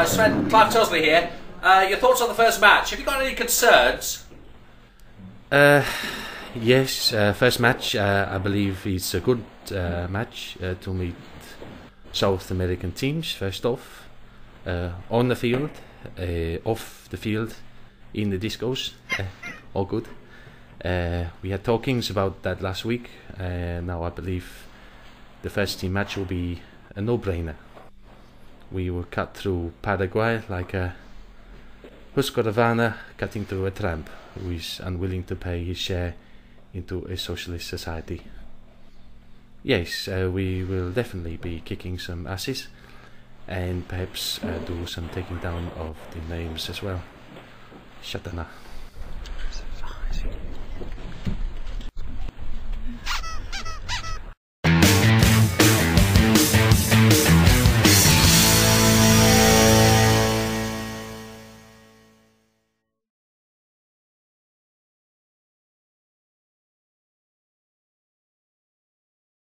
Sven, Clive Tosley here. Your thoughts on the first match? Have you got any concerns? Yes, first match, I believe it's a good match to meet South American teams, first off. On the field, off the field, in the discos, all good. We had talkings about that last week. Now I believe the first team match will be a no-brainer. We will cut through Paraguay like a Husqvarna cutting through a tramp who is unwilling to pay his share into a socialist society. Yes, we will definitely be kicking some asses and perhaps do some taking down of the names as well. Shatana.